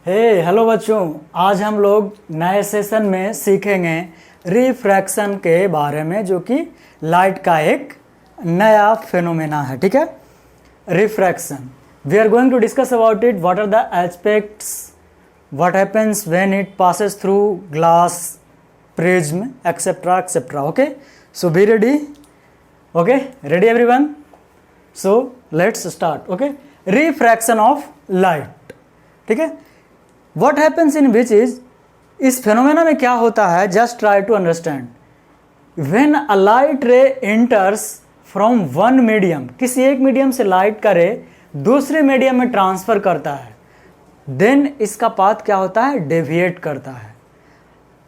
Hello बच्चों, आज हम लोग नए सेशन में सीखेंगे रिफ्रैक्शन के बारे में, जो कि लाइट का एक नया फिनोमेना है। ठीक है, refraction we are going to discuss about it. What are the aspects, what happens when it passes through glass, prism, etcetera etcetera. Okay, so be ready. Okay, ready everyone? So let's start. Okay, refraction of light. ठीक है, What happens in which is, इस phenomena में क्या होता है, just try to understand. When a light ray enters from one medium, किसी एक medium से लाइट का रे दूसरे मीडियम में ट्रांसफर करता है, देन इसका पाथ क्या होता है, डेविएट करता है।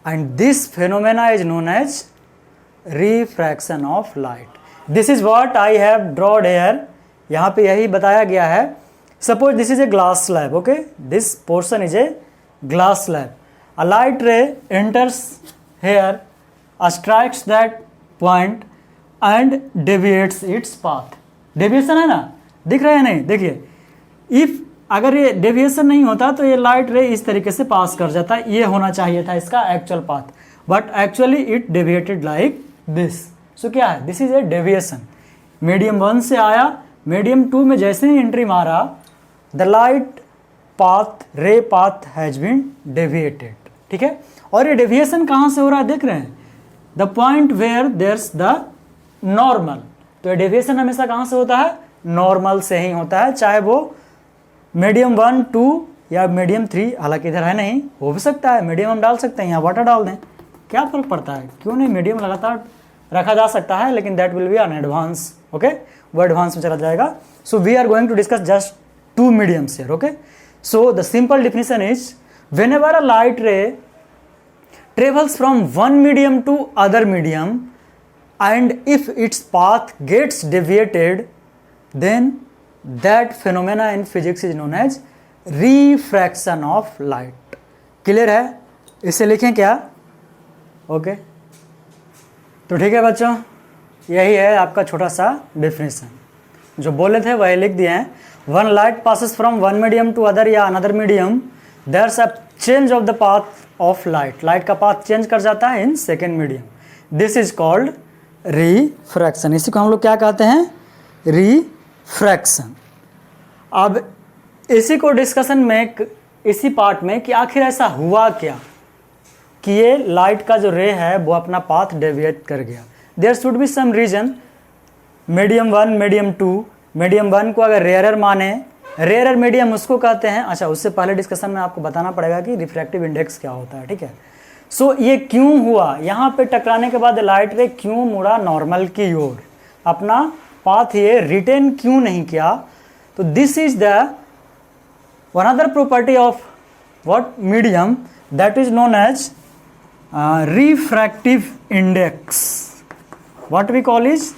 And this phenomena is known as refraction of light. This is what I have drawed here. यहाँ पे यही बताया गया है। Suppose this is a glass slab, okay? This portion is a glass slab. A light ray enters here, strikes that point and deviates its path. Deviation है ना, दिख रहा है नहीं? देखिए, if अगर ये deviation नहीं होता तो ये light ray इस तरीके से पास कर जाता, ये होना चाहिए था इसका actual path, but actually it deviated like this. So क्या है? This is a deviation. Medium 1 से आया, medium 2 में जैसे ही एंट्री मारा, द लाइट पाथ, रे पाथ हैज बीन डेविएटेड। ठीक है, और ये डेविएशन कहाँ से हो रहा है, देख रहे हैं, the point where there's the normal. तो ये डेविएशन हमेशा कहाँ से होता है, नॉर्मल से ही होता है, चाहे वो मीडियम 1, 2 या मीडियम 3। हालांकि इधर है नहीं, हो भी सकता है मीडियम हम डाल सकते हैं, यहाँ वाटर डाल दें, क्या फर्क पड़ता है, क्यों नहीं, मीडियम लगातार रखा जा सकता है, लेकिन that will be on advance. Okay, वो एडवांस में चला जाएगा। So we are going to discuss just two mediums here. Okay, so the simple definition is, whenever a light ray travels from one medium to other medium and if its path gets deviated, then that phenomena in physics is known as refraction of light. Clear है? इसे लिखें क्या? Okay, तो ठीक है बच्चों, यही है आपका छोटा सा डिफिनेशन। जो बोले थे वही लिख दिए हैं। When light passes from one medium to other या another medium, there's a change of the path of light. Light का path change कर जाता है in second medium. This is called refraction. इसी को हम लोग क्या कहते हैं, refraction. अब इसी को डिस्कशन में, इसी पार्ट में, कि आखिर ऐसा हुआ क्या कि ये लाइट का जो रे है वो अपना पाथ डेविएट कर गया। There should be some reason. Medium 1, medium 2, medium 1 को अगर रेयरर माने, रेयरर मीडियम उसको कहते हैं। अच्छा, उससे पहले डिस्कशन में आपको बताना पड़ेगा कि रिफ्रैक्टिव इंडेक्स क्या होता है। ठीक है, सो ये क्यों हुआ, यहाँ पे टकराने के बाद लाइट रे क्यों मुड़ा नॉर्मल की ओर, अपना पाथ ये रिटेन क्यों नहीं किया। तो this is the one other property of what medium, that is known as refractive index. What we call is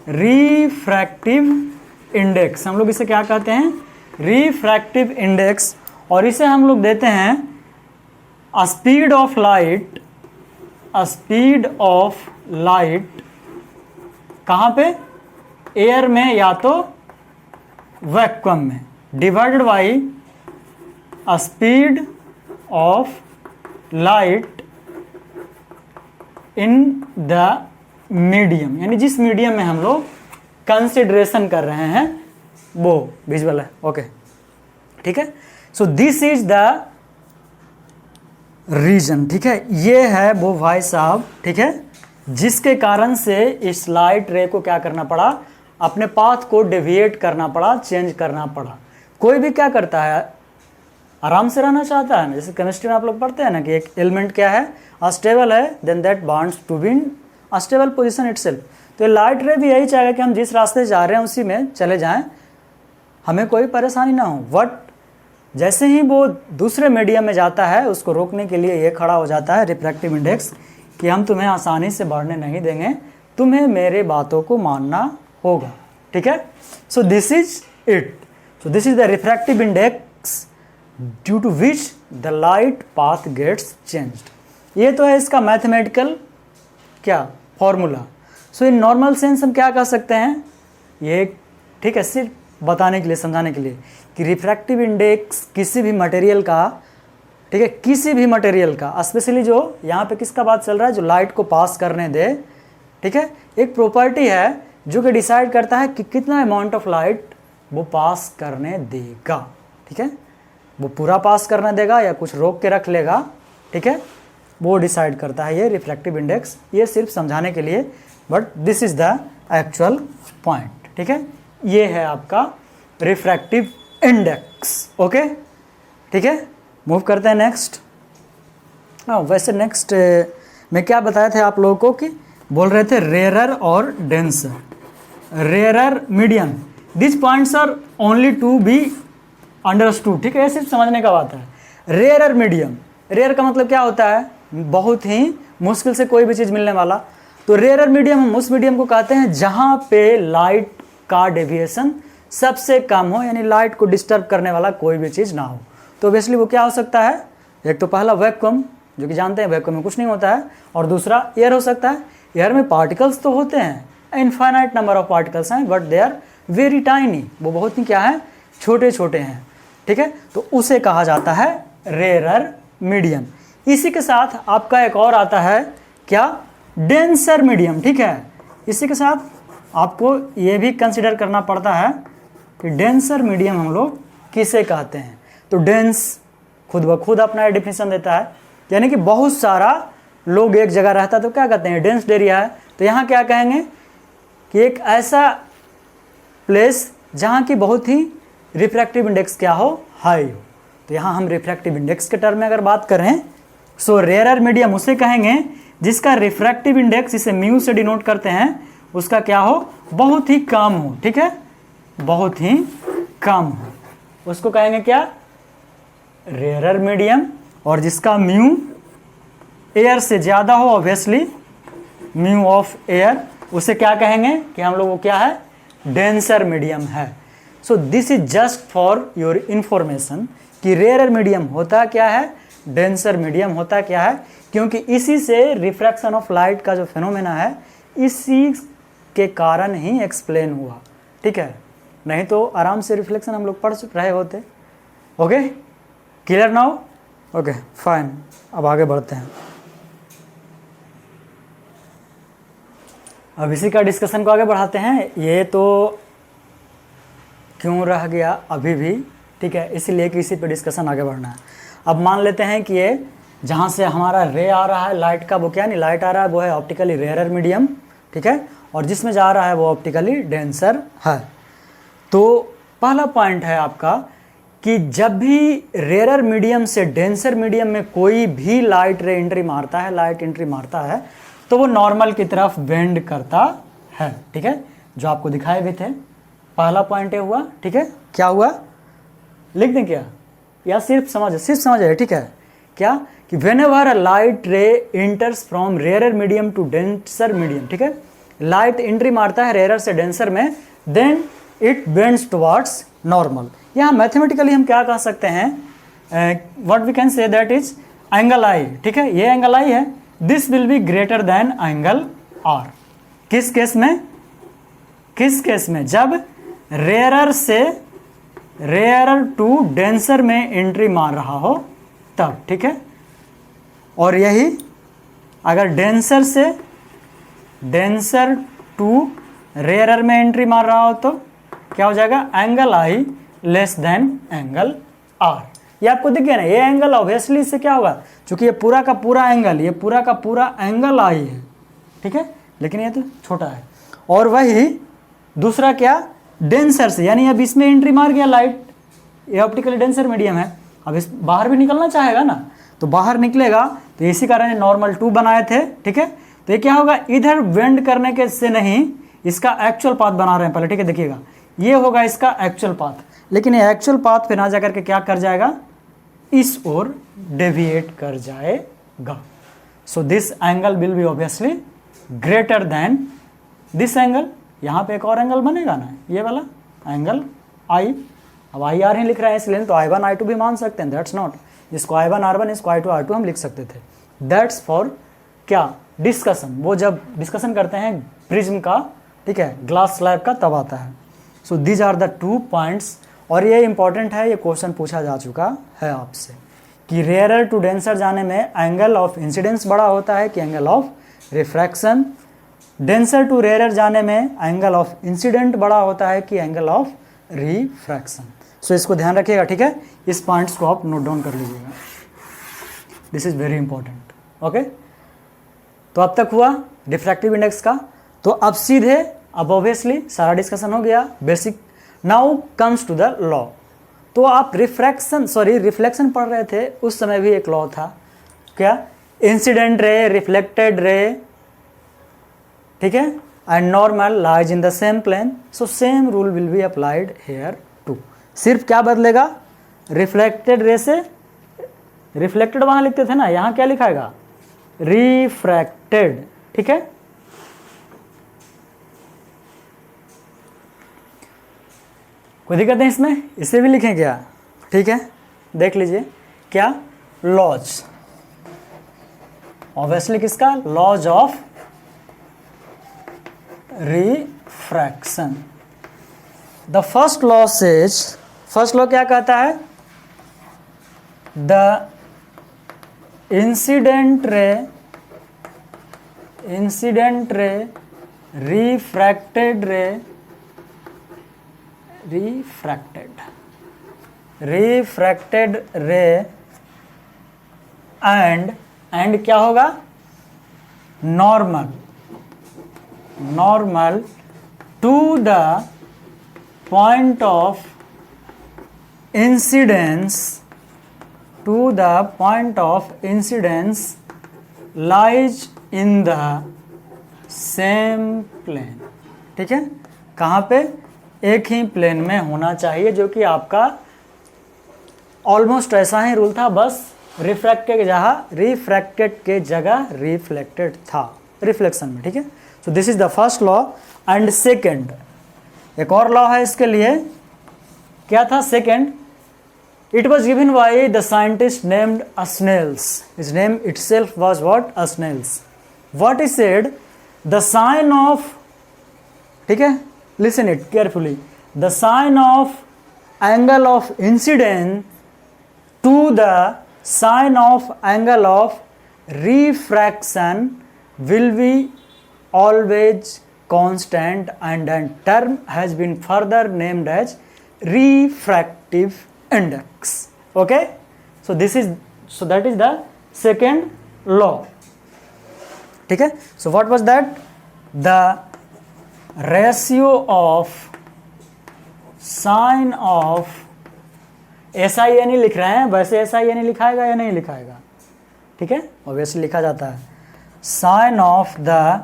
refractive index. हम लोग इसे क्या कहते हैं, रिफ्रैक्टिव इंडेक्स। और इसे हम लोग देते हैं a speed of light, a speed of light कहाँ पे, एयर में या तो वैक्यूम में, divided by a speed of light in the medium, यानी जिस मीडियम में हम लोग कंसिडरेशन कर रहे हैं वो विजुअल है। ओके, ठीक है, so this is the reason. ठीक है, ये है वो भाई साहब, ठीक है, जिसके कारण से इस लाइट रे को क्या करना पड़ा, अपने पाथ को डेविएट करना पड़ा, चेंज करना पड़ा। कोई भी क्या करता है, आराम से रहना चाहता है ना, जैसे केमिस्ट्री में आप लोग पढ़ते हैं ना कि एक एलिमेंट क्या है, अनस्टेबल है, then that wants to be in unstable position itself. तो लाइट रे भी यही चाहेगा कि हम जिस रास्ते जा रहे हैं उसी में चले जाएं, हमें कोई परेशानी ना हो। बट जैसे ही वो दूसरे मीडियम में जाता है, उसको रोकने के लिए ये खड़ा हो जाता है रिफ्रैक्टिव इंडेक्स, कि हम तुम्हें आसानी से बढ़ने नहीं देंगे, तुम्हें मेरे बातों को मानना होगा। ठीक है, so this is it. So this is the refractive index due to which the light path gets changed. ये तो है इसका मैथमेटिकल क्या formula. So in normal sense हम क्या कह सकते हैं, ये ठीक है, सिर्फ बताने के लिए, समझाने के लिए कि रिफ्रैक्टिव इंडेक्स किसी भी मटेरियल का ठीक है, किसी भी मटेरियल का, स्पेशली जो यहाँ पे किसका बात चल रहा है, जो लाइट को पास करने दे, ठीक है, एक प्रॉपर्टी है जो कि डिसाइड करता है कि कितना अमाउंट ऑफ लाइट वो पास करने देगा, ठीक है, वो पूरा पास करने देगा या कुछ रोक के रख लेगा, ठीक है, वो डिसाइड करता है ये रिफ्रैक्टिव इंडेक्स। ये सिर्फ समझाने के लिए, but this is the actual point, ठीक है, ये है आपका रिफ्रैक्टिव इंडेक्स। ओके, ठीक है, मूव करते हैं नेक्स्ट। हाँ, वैसे नेक्स्ट मैं क्या बताए थे आप लोगों को कि बोल रहे थे रेयरर और denser, rarer medium, this points are only to be understood, ठीक है, ये सिर्फ समझने का बात है। रेयरर मीडियम, रेयर का मतलब क्या होता है, बहुत ही मुश्किल से कोई भी चीज़ मिलने वाला। तो रेयरर मीडियम हम उस मीडियम को कहते हैं जहाँ पे लाइट का डेविएशन सबसे कम हो, यानी लाइट को डिस्टर्ब करने वाला कोई भी चीज़ ना हो। तो ऑब्वियसली वो क्या हो सकता है, एक तो पहला वैक्यूम, जो कि जानते हैं वैक्यूम में कुछ नहीं होता है, और दूसरा एयर हो सकता है। एयर में पार्टिकल्स तो होते हैं, इनफाइनाइट नंबर ऑफ पार्टिकल्स हैं, but they are very tiny, वो बहुत ही क्या है, छोटे छोटे हैं, ठीक है, तो उसे कहा जाता है रेयरर मीडियम। इसी के साथ आपका एक और आता है क्या, डेंसर मीडियम, ठीक है। इसी के साथ आपको ये भी कंसिडर करना पड़ता है कि डेंसर मीडियम हम लोग किसे कहते हैं। तो डेंस खुद ब खुद अपना डेफिनेशन देता है, यानी कि बहुत सारा लोग एक जगह रहता है तो क्या कहते हैं, डेंस एरिया है। तो यहाँ क्या कहेंगे कि एक ऐसा प्लेस जहाँ की बहुत ही रिफ्रैक्टिव इंडेक्स क्या हो, हाई हो। तो यहाँ हम रिफ्रैक्टिव इंडेक्स के टर्म में अगर बात करें, सो रेयरर मीडियम उसे कहेंगे जिसका रिफ्रैक्टिव इंडेक्स, इसे म्यू से डिनोट करते हैं, उसका क्या हो, बहुत ही कम हो, ठीक है, बहुत ही कम हो, उसको कहेंगे क्या, रेयरर मीडियम। और जिसका म्यू एयर से ज़्यादा हो, ऑब्वियसली म्यू ऑफ एयर, उसे क्या कहेंगे कि हम लोग वो क्या है, डेंसर मीडियम है। So this is just for your information कि रेयरर मीडियम होता क्या है, डेंसर मीडियम होता क्या है, क्योंकि इसी से रिफ्रैक्शन ऑफ लाइट का जो फिनोमेना है इसी के कारण ही एक्सप्लेन हुआ, ठीक है, नहीं तो आराम से रिफ्लेक्शन हम लोग पढ़ रहे होते। Okay, clear now, okay fine, अब आगे बढ़ते हैं। अब इसी का डिस्कशन को आगे बढ़ाते हैं। ये तो क्यों रह गया अभी भी, ठीक है, इसीलिए कि इसी पे डिस्कशन आगे बढ़ना है। अब मान लेते हैं कि ये जहाँ से हमारा रे आ रहा है लाइट का, वो क्या नहीं लाइट आ रहा है, वो है ऑप्टिकली रेयरर मीडियम, ठीक है, और जिसमें जा रहा है वो ऑप्टिकली डेंसर है। तो पहला पॉइंट है आपका कि जब भी रेयरर मीडियम से डेंसर मीडियम में कोई भी लाइट रे एंट्री मारता है, लाइट एंट्री मारता है, तो वो नॉर्मल की तरफ बेंड करता है, ठीक है, जो आपको दिखाए भी थे। पहला पॉइंट ये हुआ, ठीक है, क्या हुआ, लिख दें क्या, या सिर्फ समझ, ठीक है, क्या कि whenever a light ray enters from rarer medium to denser medium, ठीक है, लाइट एंट्री मारता है रेयरर से डेंसर में, then it bends towards normal. यहाँ मैथमेटिकली हम क्या कह सकते हैं, what we can say that is angle I, ठीक है, ये एंगल आई है, this will be greater than angle R. किस केस में, जब रेयरर टू डेंसर में एंट्री मार रहा हो तब, ठीक है, और यही अगर डेंसर टू रेयरर में एंट्री मार रहा हो तो क्या हो जाएगा, angle I less than angle are. ये आपको दिख गया ना, ये एंगल ऑब्वियसली इससे क्या होगा, क्योंकि ये पूरा का पूरा एंगल आई है, ठीक है, लेकिन ये तो छोटा है। और वही दूसरा क्या, डेंसर से, यानी अब इसमें एंट्री मार गया लाइट, ये ऑप्टिकली डेंसर मीडियम है, अब इस बाहर भी निकलना चाहेगा ना, तो बाहर निकलेगा, तो इसी कारण नॉर्मल 2 बनाए थे, ठीक है। तो ये क्या होगा, इधर बेंड करने के से नहीं, इसका एक्चुअल पाथ बना रहे हैं पहले, ठीक है, देखिएगा ये होगा इसका एक्चुअल पाथ, लेकिन ये एक्चुअल पाथ पे ना जाकर के क्या कर जाएगा, इस ओर डेविएट कर जाएगा। So this angle will be obviously greater than this angle. यहाँ पे एक और एंगल बनेगा ना, ये वाला एंगल आई, अब आई आर ही लिख रहे हैं इसलिए, तो I1 I2 भी मान सकते हैं, दैट्स नॉट, इसको I1 R1, इसको I2 R2 हम लिख सकते थे। दैट्स फॉर क्या, डिस्कशन, वो जब डिस्कशन करते हैं प्रिज्म का, ठीक है, ग्लास स्लैब का, तब आता है। So these are the 2 points, और ये इंपॉर्टेंट है, ये क्वेश्चन पूछा जा चुका है आपसे कि रेयरर टू डेंसर जाने में एंगल ऑफ इंसिडेंस बड़ा होता है कि angle of refraction, denser to rarer जाने में एंगल ऑफ इंसिडेंट बड़ा होता है कि एंगल ऑफ रिफ्रैक्शन। सो इसको ध्यान रखिएगा, ठीक है, इस पॉइंट्स को आप नोट डाउन कर लीजिएगा, this is very important. Okay, तो अब तक हुआ रिफ्रैक्टिव इंडेक्स का। तो अब सीधे, अब ऑब्वियसली सारा डिस्कशन हो गया basic. Now comes to the law. तो आप रिफ्लेक्शन पढ़ रहे थे, उस समय भी एक लॉ था, क्या? इंसिडेंट रे, रिफ्लेक्टेड रे, ठीक है, and normal lies in the same plane, so same rule will be applied here too. सिर्फ क्या बदलेगा? रिफ्लेक्टेड रे से, रिफ्लेक्टेड वहां लिखते थे ना, यहां क्या लिखाएगा? रिफ्रैक्टेड, ठीक है। कोई दिक्कत नहीं इसमें, इसे भी लिखें क्या? ठीक है, देख लीजिए क्या? लॉज, ऑब्वियसली किसका? Laws of refraction. The first law says, first law क्या कहता है? The incident ray refracted ray and क्या होगा? Normal to the point of incidence lies in the same plane, ठीक है। कहाँ पे? एक ही प्लेन में होना चाहिए, जो कि आपका ऑलमोस्ट ऐसा ही रूल था, बस रिफ्रैक्टेड के जगह रिफ्लेक्टेड था रिफ्लेक्शन में, ठीक है। So this is the first law. And second, एक और लॉ है इसके लिए, क्या था second? It was given by the scientist named Snell's, his name itself was what? Snell's. What is said? The sine of, ठीक है, listen it carefully, the sign of angle of incidence to the sign of angle of refraction will be always constant, and a term has been further named as refractive index. Okay, so that is the second law, ठीक है। so what was that? The ratio of sine of, SIN लिख रहे हैं, वैसे SIN लिखाएगा या नहीं लिखाएगा? ठीक है, ऑब्वियसली लिखा जाता है। Sine of the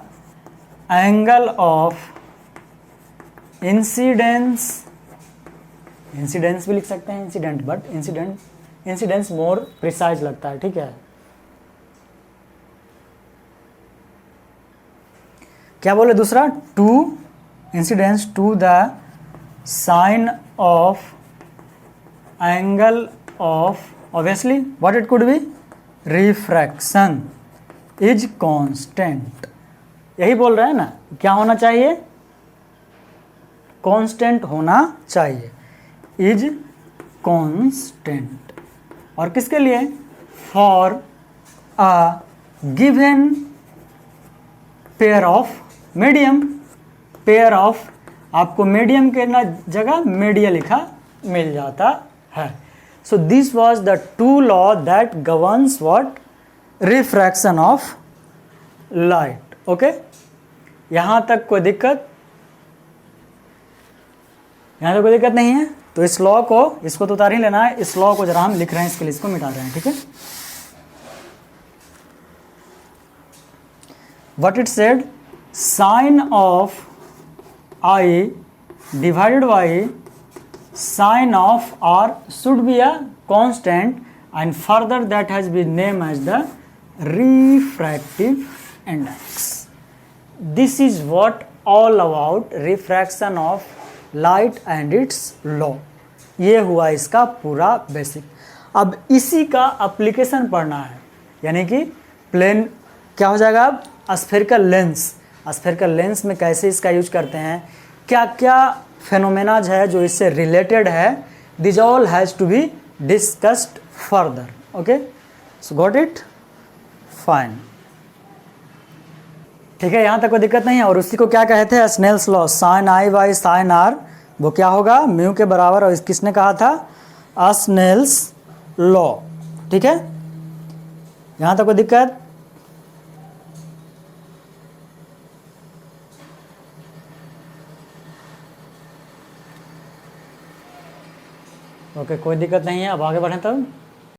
angle of incidence भी लिख सकते हैं incident, but incidence more precise लगता है, ठीक है। क्या बोले दूसरा? To incidence to the sine of angle of, obviously what it could be? Refraction is constant. यही बोल रहे हैं ना, क्या होना चाहिए? कांस्टेंट होना चाहिए, इज कांस्टेंट। और किसके लिए? For a given pair of medium, pair of, आपको मीडियम के ना जगह मीडिया लिखा मिल जाता है। So this was the two law that governs what? Refraction of light. Okay, यहां तक कोई दिक्कत? यहां तक कोई दिक्कत नहीं है? तो इस लॉ को, इसको तो उतार ही लेना है, इस लॉ को जरा हम लिख रहे हैं, इसके लिए इसको मिटा रहे हैं, ठीक है। What it said? Sine of I divided by sine of R should be a constant, and further that has been named as the refractive index. This is what all about refraction of light and its law. ये हुआ इसका पूरा basic. अब इसी का application पढ़ना है, यानी कि प्लेन क्या हो जाएगा? अब स्फेरिकल लेंस में कैसे इसका यूज करते हैं, क्या क्या फेनोमेनाज है जो इससे रिलेटेड है, this all has to be discussed further. Okay, so got it, fine. ठीक है, यहाँ तक कोई दिक्कत नहीं है। और उसी को क्या कहते हैं, Snell's law, sine i by sine r, वो क्या होगा, म्यू के बराबर। और किसने कहा था, स्नेल्स लॉ। ठीक है, यहाँ तक कोई दिक्कत? ओके, कोई दिक्कत नहीं है। अब आगे बढ़ें तब।